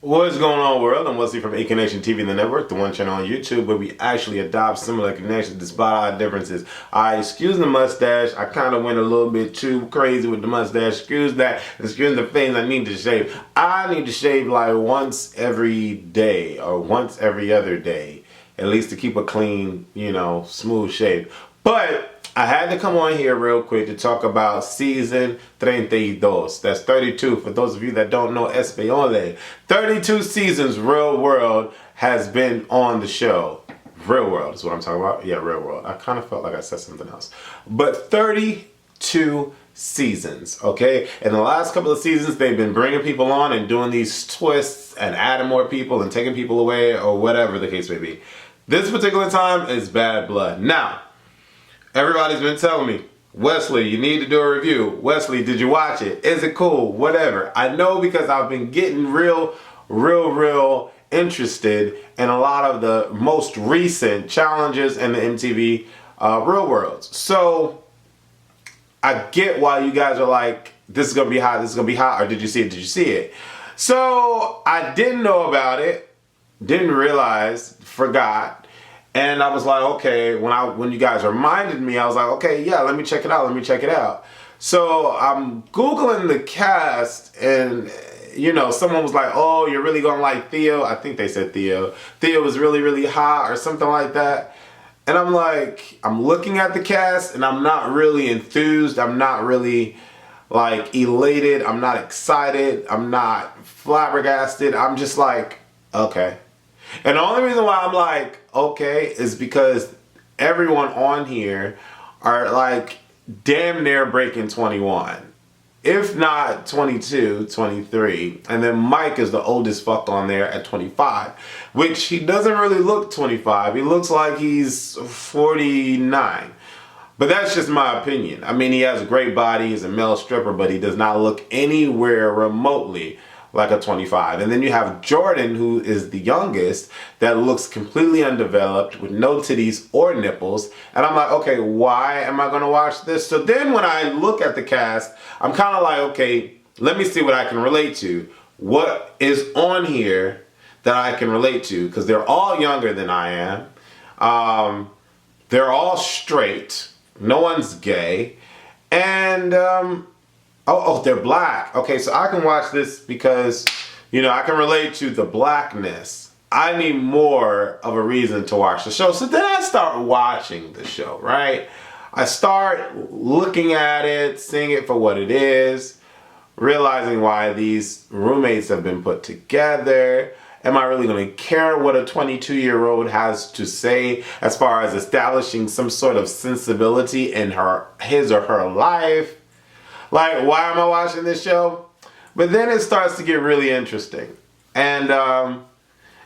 What's going on, world? I'm Wesley from AK Nation TV, the network, the one channel on YouTube where we actually adopt similar connections despite our differences. Excuse the mustache. I kind of went a little bit too crazy with the mustache. Excuse that. Excuse the things I need to shave. I need to shave like once every day or once every other day, at least to keep a clean, smooth shave. But I had to come on here real quick to talk about season 32. That's 32. For those of you that don't know Español, 32 seasons Real World has been on the show. Real World is what I'm talking about. Yeah, Real World. I kind of felt like I said something else. But 32 seasons, okay? In the last couple of seasons, they've been bringing people on and doing these twists and adding more people and taking people away or whatever the case may be. This particular time is Bad Blood. Now, everybody's been telling me, Wesley, you need to do a review. Wesley, did you watch it? Is it cool? Whatever. I know because I've been getting real interested in a lot of the most recent challenges in the MTV Real Worlds. So I get why you guys are like, this is going to be hot, this is going to be hot, or did you see it? Did you see it? So I didn't know about it, didn't realize, forgot. And I was like, okay, when you guys reminded me, I was like, okay, yeah, let me check it out. So I'm Googling the cast and, someone was like, oh, you're really gonna like Theo. I think they said Theo. Theo was really hot or something like that. And I'm like, I'm looking at the cast and I'm not really enthused. I'm not really like elated. I'm not excited. I'm not flabbergasted. I'm just like, okay. And the only reason why I'm like, okay, is because everyone on here are like damn near breaking 21. If not 22, 23. And then Mike is the oldest fuck on there at 25. Which he doesn't really look 25. He looks like he's 49. But that's just my opinion. I mean, he has a great body. He's a male stripper, but he does not look anywhere remotely like a 25. And then you have Jordan, who is the youngest, that looks completely undeveloped with no titties or nipples. And I'm like, okay, why am I gonna watch this? So then when I look at the cast, I'm kind of like, okay, let me see what I can relate to. What is on here that I can relate to? Because they're all younger than I am. They're all straight. No one's gay. And, Oh, they're black. Okay, so I can watch this because, I can relate to the blackness. I need more of a reason to watch the show. So then I start watching the show, right? I start looking at it, seeing it for what it is, realizing why these roommates have been put together. Am I really going to care what a 22-year-old has to say as far as establishing some sort of sensibility in his or her life? Like, why am I watching this show? But then it starts to get really interesting. And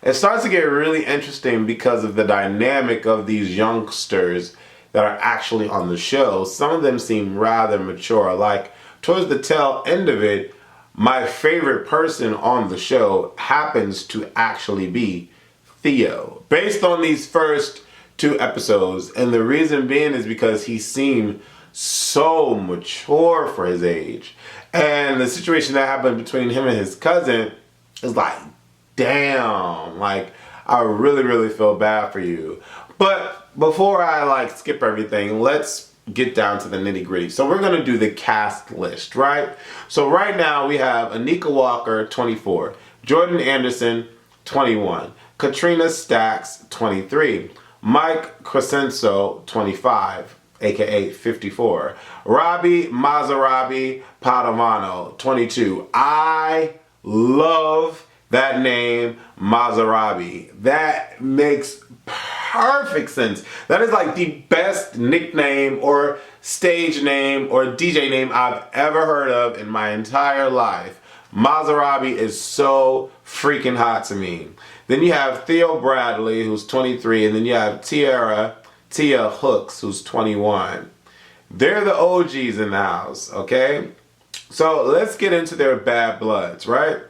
it starts to get really interesting because of the dynamic of these youngsters that are actually on the show. Some of them seem rather mature. Like, towards the tail end of it, my favorite person on the show happens to actually be Theo. Based on these first 2 episodes. And the reason being is because he seemed so mature for his age. And the situation that happened between him and his cousin is like, damn, like, I really feel bad for you. But before I skip everything, let's get down to the nitty gritty. So we're gonna do the cast list, right? So right now we have Anika Walker, 24, Jordan Anderson, 21, Katrina Stacks, 23, Mike Crescenzo, 25, aka 54. Robbie Mazarabi Padovano, 22. I love that name, Mazarabi. That makes perfect sense. That is like the best nickname or stage name or DJ name I've ever heard of in my entire life. Mazarabi is so freaking hot to me. Then you have Theo Bradley, who's 23, and then you have Tia Hooks, who's 21. They're the OGs in the house, okay? So let's get into their bad bloods, right?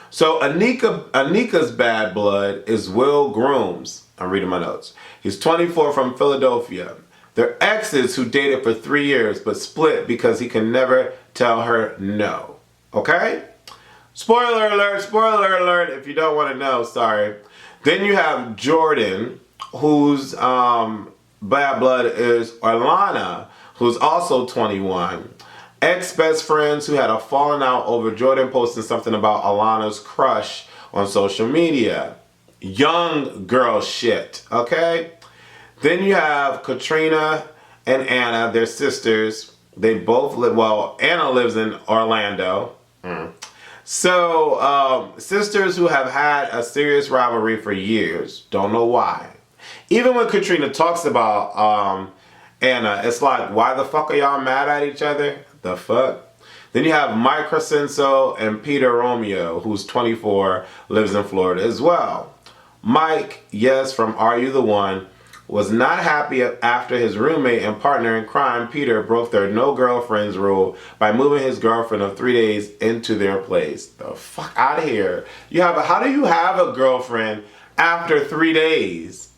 So Anika's bad blood is Will Grooms. I'm reading my notes. He's 24 from Philadelphia. They're exes who dated for 3 years but split because he can never tell her no, okay? Spoiler alert, if you don't want to know, sorry. Then you have Jordan, whose bad blood is Orlana, who's also 21. Ex-best friends who had a falling out over Jordan posting something about Alana's crush on social media. Young girl shit, okay? Then you have Katrina and Anna, they're sisters. They both live, well, Anna lives in Orlando. So, sisters who have had a serious rivalry for years. Don't know why. Even when Katrina talks about Anna, it's like, why the fuck are y'all mad at each other? The fuck? Then you have Mike Crescenzo and Peter Romeo, who's 24, lives in Florida as well. Mike, yes, from Are You the One, was not happy after his roommate and partner in crime, Peter, broke their no girlfriends rule by moving his girlfriend of 3 days into their place. The fuck out of here. How do you have a girlfriend after 3 days?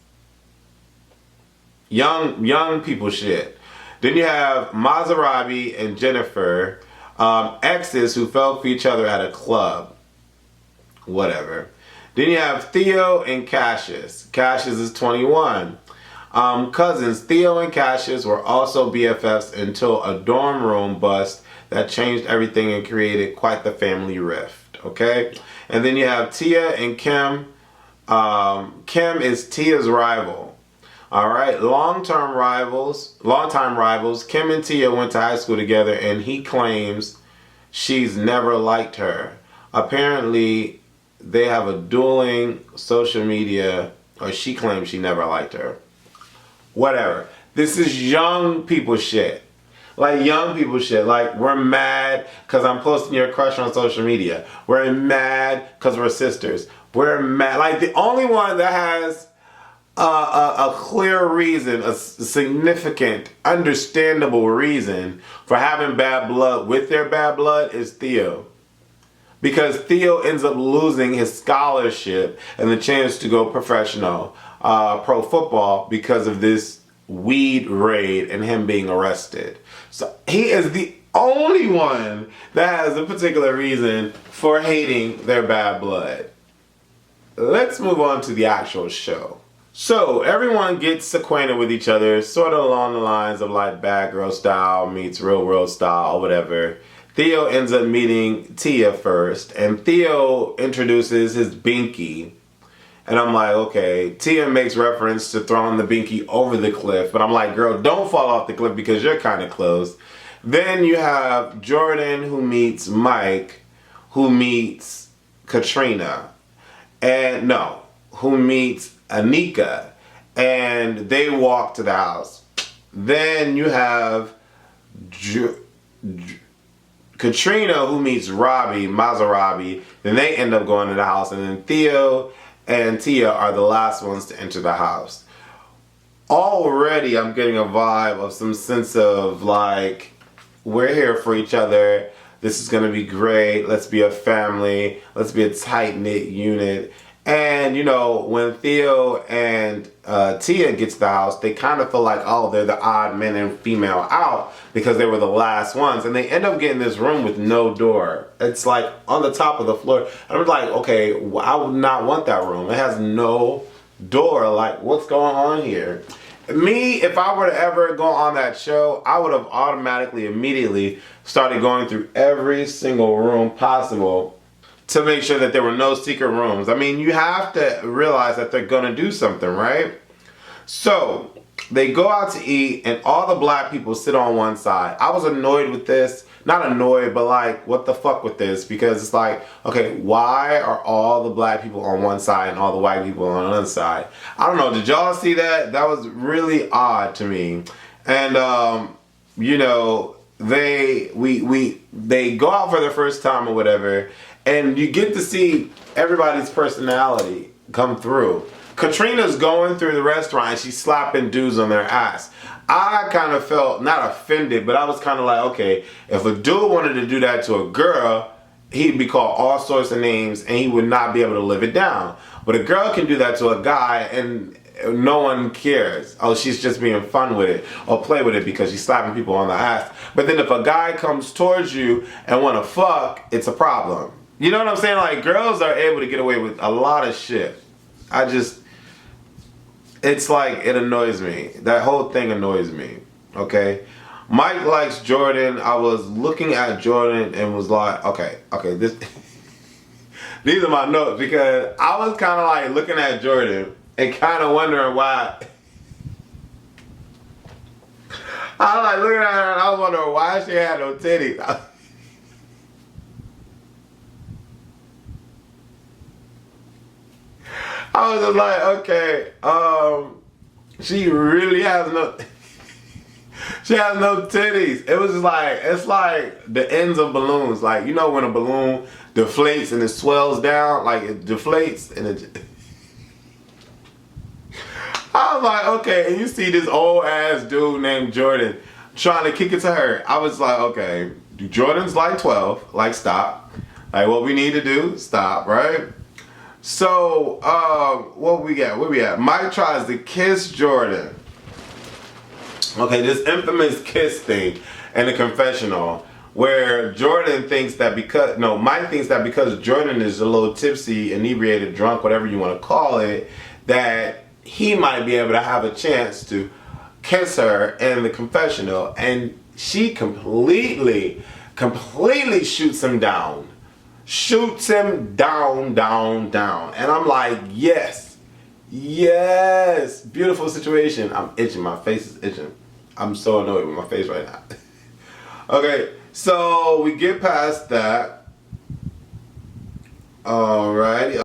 Young people shit. Then you have Maserati and Jennifer, exes who fell for each other at a club. Whatever. Then you have Theo and Cassius. Cassius is 21. Cousins Theo and Cassius were also BFFs until a dorm room bust that changed everything and created quite the family rift. Okay? And then you have Tia and Kim. Kim is Tia's rival. Alright? Longtime rivals. Kim and Tia went to high school together and he claims she's never liked her. Apparently, they have a dueling social media, or she claims she never liked her. Whatever. This is young people shit. Like young people shit. Like we're mad because I'm posting your crush on social media. We're mad because we're sisters. We're mad. Like the only one that has a clear reason, a significant, understandable reason for having bad blood with their bad blood is Theo. Because Theo ends up losing his scholarship and the chance to go professional pro football because of this weed raid and him being arrested. So he is the only one that has a particular reason for hating their bad blood. Let's move on to the actual show. So everyone gets acquainted with each other, sort of along the lines of like Bad Girl style meets Real World style or whatever. Theo ends up meeting Tia first, and Theo introduces his binky. And I'm like, okay, Tia makes reference to throwing the binky over the cliff, but I'm like, girl, don't fall off the cliff because you're kind of close. Then you have Jordan who meets Mike, who meets Katrina, and who meets Anika, and they walk to the house. Then you have Katrina who meets Robbie, Maserati, then they end up going to the house, and then Theo and Tia are the last ones to enter the house. Already I'm getting a vibe of some sense of like, we're here for each other, this is gonna be great, let's be a family, let's be a tight-knit unit. And you know, when Theo and Tia get to the house, they kind of feel like, oh, they're the odd men and female out because they were the last ones. And they end up getting this room with no door. It's like on the top of the floor. And I'm like, okay, I would not want that room. It has no door. Like, what's going on here? Me, if I were to ever go on that show, I would have automatically, immediately started going through every single room possible to make sure that there were no secret rooms. I mean, you have to realize that they're gonna do something, right? So, they go out to eat and all the black people sit on one side. I was annoyed with this. Not annoyed, but like, what the fuck with this? Because it's like, okay, why are all the black people on one side and all the white people on the other side? I don't know, did y'all see that? That was really odd to me. And, you know, they go out for the first time or whatever, and you get to see everybody's personality come through. Katrina's going through the restaurant and she's slapping dudes on their ass. I kind of felt, not offended, but I was kind of like, okay, if a dude wanted to do that to a girl, he'd be called all sorts of names and he would not be able to live it down. But a girl can do that to a guy and no one cares. Oh, she's just being fun with it or play with it because she's slapping people on the ass. But then if a guy comes towards you and want to fuck, it's a problem. You know what I'm saying? Like, girls are able to get away with a lot of shit. It's like, it annoys me. That whole thing annoys me. Okay? Mike likes Jordan. I was looking at Jordan and was like, okay, this. These are my notes because I was kind of like looking at Jordan and kind of wondering why. I was like looking at her and I was wondering why she had no titties. I was just like, okay, she really has no. She has no titties. It was just like, it's like the ends of balloons. Like, you know when a balloon deflates and it swells down? Like, it deflates and it... I was like, okay, and you see this old ass dude named Jordan trying to kick it to her. I was like, okay, Jordan's like 12. Like, stop. Like, what we need to do, stop, right? So, what we got? Where we at? Mike tries to kiss Jordan. Okay, this infamous kiss thing in the confessional where Jordan thinks that Mike thinks that because Jordan is a little tipsy, inebriated, drunk, whatever you want to call it, that he might be able to have a chance to kiss her in the confessional, and she completely shoots him down. Shoots him down. And I'm like, yes, beautiful situation. I'm itching, my face is itching. I'm so annoyed with my face right now. Okay, so we get past that. Alrighty.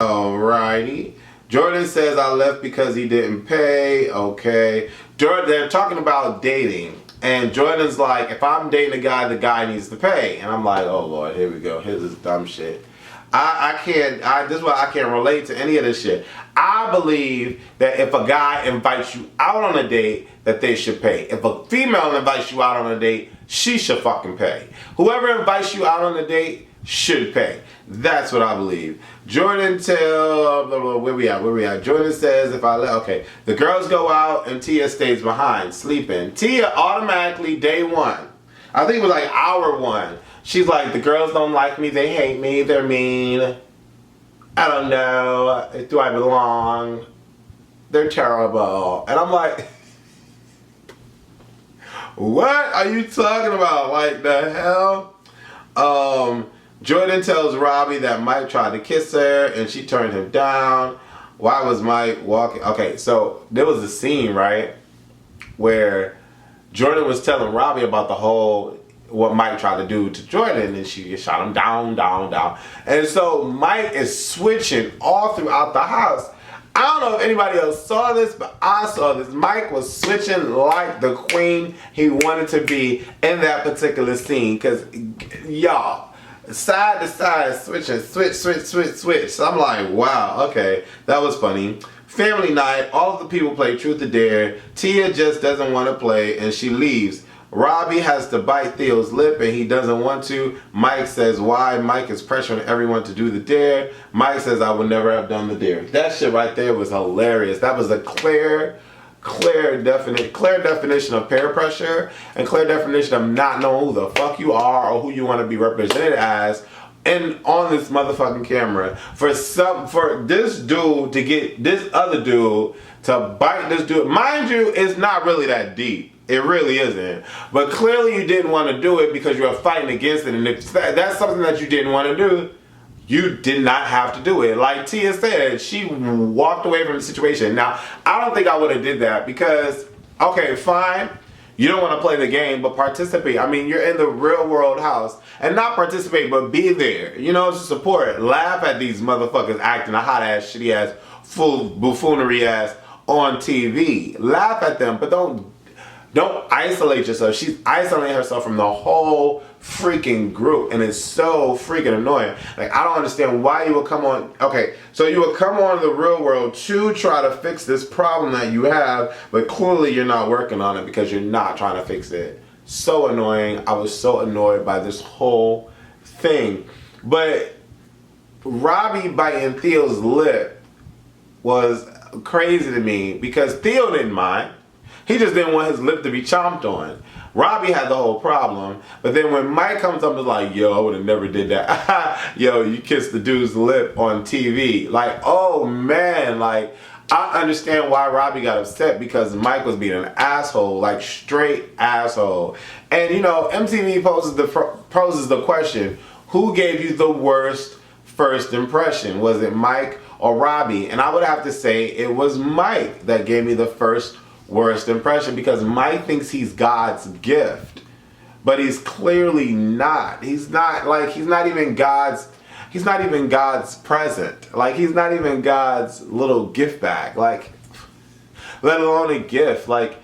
Jordan says I left because he didn't pay. Okay. They're talking about dating. And Jordan's like, if I'm dating a guy, the guy needs to pay. And I'm like, oh Lord, here we go. Here's this dumb shit. This is why I can't relate to any of this shit. I believe that if a guy invites you out on a date, that they should pay. If a female invites you out on a date, she should fucking pay. Whoever invites you out on a date should pay. That's what I believe. Jordan where we at? Jordan says if I let, okay, the girls go out and Tia stays behind, sleeping. Tia automatically, day one, I think it was like hour one, she's like, the girls don't like me, they hate me, they're mean. I don't know, do I belong? They're terrible. And I'm like, what are you talking about? Like, the hell? Jordan tells Robbie that Mike tried to kiss her and she turned him down. Why was Mike walking? Okay, so there was a scene, right, where Jordan was telling Robbie about what Mike tried to do to Jordan, and she shot him down. And so Mike is switching all throughout the house. I don't know if anybody else saw this, but I saw this. Mike was switching like the queen he wanted to be in that particular scene. Because, y'all, side to side, switching, switch. So I'm like, wow, okay, that was funny. Family night, all of the people play Truth or Dare. Tia just doesn't want to play, and she leaves. Robbie has to bite Theo's lip and he doesn't want to. Mike says why. Mike is pressuring everyone to do the dare. Mike says I would never have done the dare. That shit right there was hilarious. That was a clear definition of peer pressure and clear definition of not knowing who the fuck you are or who you want to be represented as. And on this motherfucking camera for this dude to get this other dude to bite this dude. Mind you, it's not really that deep. It really isn't. But clearly you didn't want to do it because you were fighting against it. And if that's something that you didn't want to do, you did not have to do it. Like Tia said, she walked away from the situation. Now, I don't think I would have did that because, okay, fine. You don't want to play the game, but participate. I mean, you're in the real world house. And not participate, but be there. You know, support. Laugh at these motherfuckers acting a hot ass, shitty ass, full buffoonery ass on TV. Laugh at them, but don't isolate yourself. She's isolating herself from the whole freaking group, and it's so freaking annoying. Like, I don't understand why you would come on. Okay, so you would come on the real world to try to fix this problem that you have, but clearly you're not working on it because you're not trying to fix it. So annoying. I was so annoyed by this whole thing. But Robbie biting Theo's lip was crazy to me because Theo didn't mind. He just didn't want his lip to be chomped on. Robbie had the whole problem. But then when Mike comes up and is like, yo, I would have never did that. Yo, you kissed the dude's lip on TV. Like, oh man, like, I understand why Robbie got upset because Mike was being an asshole, like straight asshole. And you know, MTV poses the question, who gave you the worst first impression? Was it Mike or Robbie? And I would have to say it was Mike that gave me the first worst impression because Mike thinks he's God's gift. But he's clearly not. He's not even God's present. Like, he's not even God's little gift bag. Like, let alone a gift. Like,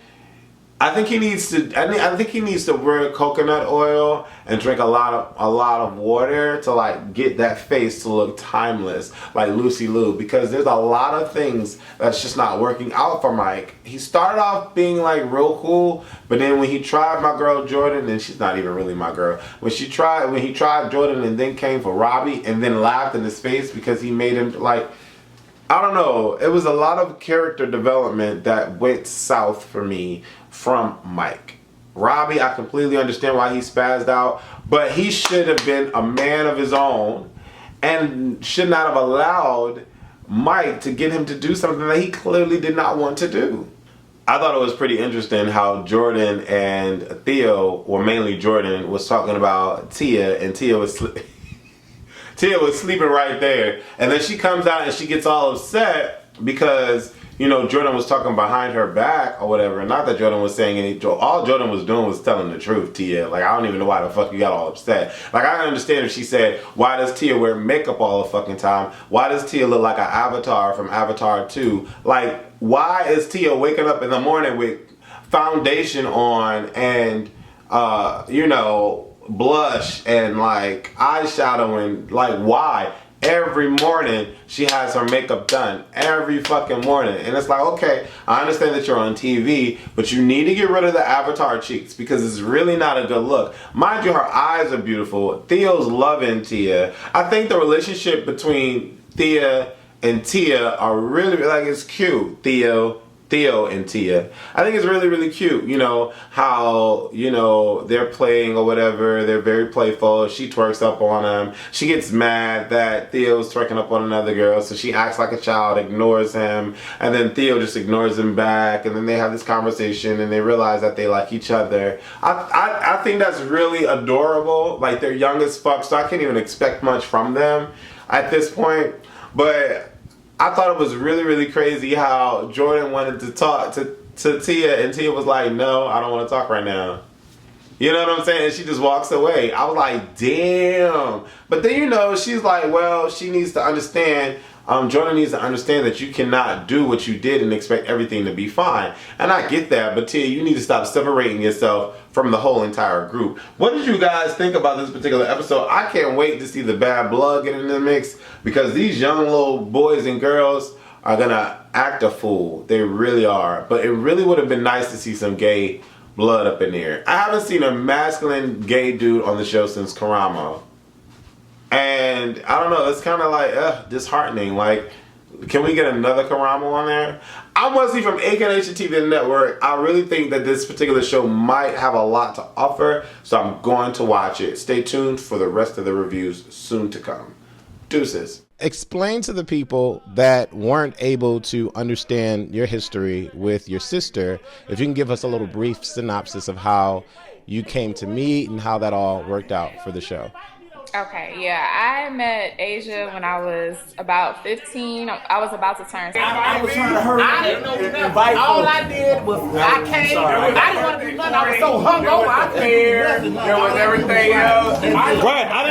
I think he needs to wear coconut oil and drink a lot of water to like get that face to look timeless, like Lucy Liu, because there's a lot of things that's just not working out for Mike. He started off being like real cool, but then when he tried my girl Jordan, and she's not even really my girl, when he tried Jordan and then came for Robbie and then laughed in his face because he made him like, I don't know, it was a lot of character development that went south for me from Mike. Robbie, I completely understand why he spazzed out, but he should have been a man of his own and should not have allowed Mike to get him to do something that he clearly did not want to do. I thought it was pretty interesting how Jordan and Theo, or mainly Jordan, was talking about Tia, and Tia was sleeping right there. And then she comes out and she gets all upset because, you know, Jordan was talking behind her back or whatever. Not that Jordan was saying any, all Jordan was doing was telling the truth, Tia. Like, I don't even know why the fuck you got all upset. Like, I understand if she said, why does Tia wear makeup all the fucking time? Why does Tia look like an Avatar from Avatar 2? Like, why is Tia waking up in the morning with foundation on and, you know, blush and like eyeshadow and like, why? Every morning she has her makeup done. Every fucking morning. And it's like, okay, I understand that you're on TV, but you need to get rid of the Avatar cheeks because it's really not a good look. Mind you, her eyes are beautiful. Theo's loving Tia. I think the relationship between Thea and Tia are really, like, it's cute. Theo and Tia. I think it's really, really cute, you know, how, you know, they're playing or whatever. They're very playful. She twerks up on him. She gets mad that Theo's twerking up on another girl, so she acts like a child, ignores him, and then Theo just ignores him back, and then they have this conversation, and they realize that they like each other. I think that's really adorable. Like, they're young as fuck, so I can't even expect much from them at this point, but I thought it was really, really crazy how Jordan wanted to talk to Tia, and Tia was like, no, I don't want to talk right now. You know what I'm saying? And she just walks away. I was like, damn. But then, you know, she's like, well, she needs to understand, Jordan needs to understand that you cannot do what you did and expect everything to be fine. And I get that, but Tia, you need to stop separating yourself from the whole entire group. What did you guys think about this particular episode? I can't wait to see the bad blood get in the mix because these young little boys and girls are gonna act a fool. They really are. But it really would have been nice to see some gay blood up in there. I haven't seen a masculine gay dude on the show since Karamo. And I don't know, it's kind of like disheartening. Like, can we get another Karamo on there? I'm Wesley from AKNation TV Network. I really think that this particular show might have a lot to offer, so I'm going to watch it. Stay tuned for the rest of the reviews soon to come. Deuces. Explain to the people that weren't able to understand your history with your sister, if you can give us a little brief synopsis of how you came to meet and how that all worked out for the show. Okay, yeah, I met Asia when I was about 15. I was about to turn 16. I was trying to hurry. I didn't know nothing. All I did was I came. I didn't want to do nothing. I was so hungover. I couldn't do nothing. There was everything else. Right.